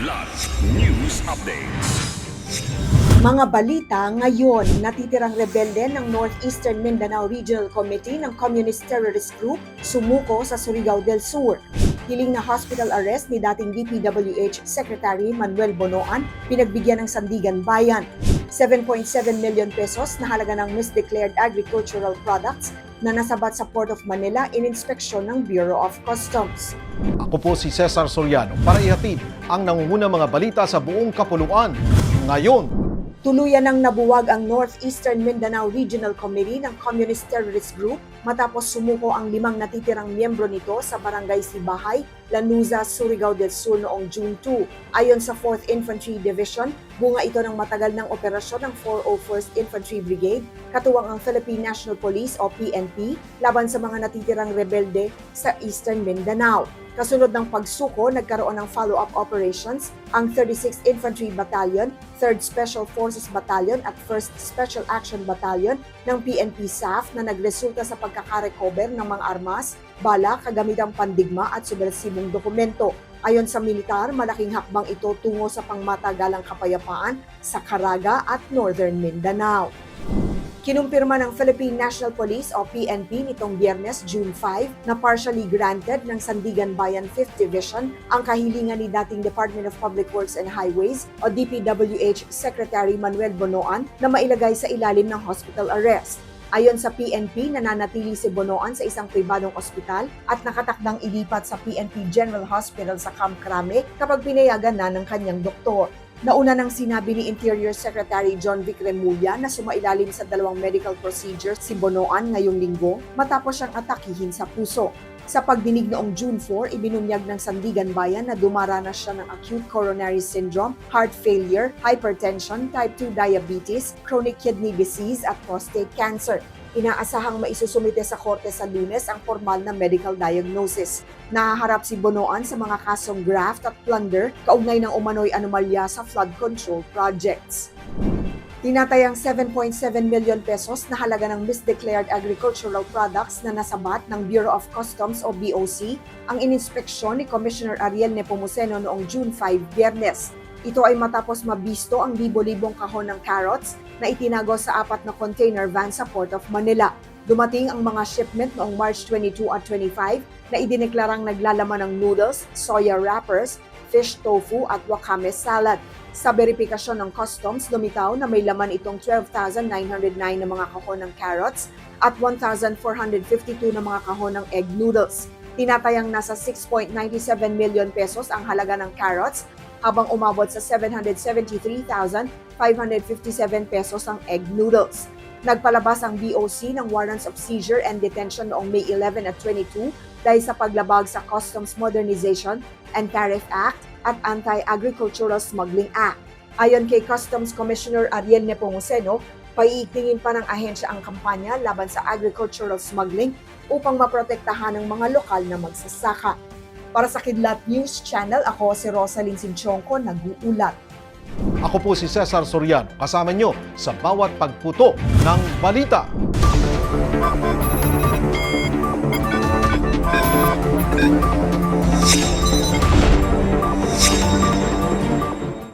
Kidlat News Updates. Mga balita ngayon, natitirang rebelde ng Northeastern Mindanao Regional Committee ng Communist Terrorist Group sumuko sa Surigao del Sur. Hiling na hospital arrest ni dating DPWH Secretary Manuel Bonoan, pinagbigyan ng Sandigan Bayan. 7.7 million pesos na halaga ng misdeclared agricultural products na nasabat sa Port of Manila in inspeksyon ng Bureau of Customs. Ako po si Cesar Soriano para ihatid ang nangungunang mga balita sa buong kapuluan. Ngayon, Tuluyan ng nabuwag ang Northeastern Mindanao Regional Committee ng Communist Terrorist Group matapos sumuko ang 5 natitirang miyembro nito sa Barangay Sibahay, Lanuza, Surigao del Sur noong June 2. Ayon sa 4th Infantry Division, bunga ito ng matagal ng operasyon ng 401st Infantry Brigade, katuwang ang Philippine National Police o PNP, laban sa mga natitirang rebelde sa Eastern Mindanao. Kasunod ng pagsuko, nagkaroon ng follow-up operations ang 36th Infantry Battalion, 3rd Special Forces Battalion at 1st Special Action Battalion ng PNP SAF na nagresulta sa pagkakarecover ng mga armas, bala, kagamitang pandigma at subversibong dokumento. Ayon sa militar, malaking hakbang ito tungo sa pangmatagalang kapayapaan sa Caraga at Northern Mindanao. Kinumpirma ng Philippine National Police o PNP nitong Biyernes, June 5, na partially granted ng Sandigan Bayan 5th Division ang kahilingan ni dating Department of Public Works and Highways o DPWH Secretary Manuel Bonoan na mailagay sa ilalim ng hospital arrest. Ayon sa PNP, nananatili si Bonoan sa isang pribadong ospital at nakatakdang ilipat sa PNP General Hospital sa Camp Crame kapag pinayagan na ng kanyang doktor. Nauna nang sinabi ni Interior Secretary John Vic Remulla na sumailalim sa 2 medical procedures si Bonoan ngayong linggo matapos siyang atakihin sa puso. Sa pagdinig noong June 4, ibinunyag ng Sandigan Bayan na dumaranas siya ng acute coronary syndrome, heart failure, hypertension, type 2 diabetes, chronic kidney disease at prostate cancer. Inaasahang maisusumite sa korte sa Lunes ang formal na medical diagnosis. Nahaharap si Bonoan sa mga kasong graft at plunder kaugnay ng umano'y anomalya sa flood control projects. Tinatayang 7.7 million pesos na halaga ng misdeclared agricultural products na nasabat ng Bureau of Customs o BOC ang ininspeksyon ni Commissioner Ariel Nepomuceno noong June 5, Biyernes. Ito ay matapos mabisto ang libo-libong kahon ng carrots na itinago sa 4 na container van sa Port of Manila. Dumating ang mga shipment noong March 22 at 25 na idineklarang naglalaman ng noodles, soya wrappers, fish tofu at wakame salad. Sa verifikasyon ng customs, lumitaw na may laman itong 12,909 na mga kahon ng carrots at 1,452 na mga kahon ng egg noodles. Tinatayang nasa 6.97 million pesos ang halaga ng carrots habang umabot sa 773,557 pesos ang egg noodles. Nagpalabas ang BOC ng warrants of seizure and detention noong May 11 at 22 dahil sa paglabag sa Customs Modernization and Tariff Act at Anti-Agricultural Smuggling Act. Ayon kay Customs Commissioner Ariel Nepomuceno, paiigtingin pa ng ahensya ang kampanya laban sa agricultural smuggling upang maprotektahan ng mga lokal na magsasaka. Para sa Kidlat News Channel, ako si Rosalyn Sinchonco, nag-uulat. ako po si Cesar Soriano kasama nyo sa bawat pagputo ng balita.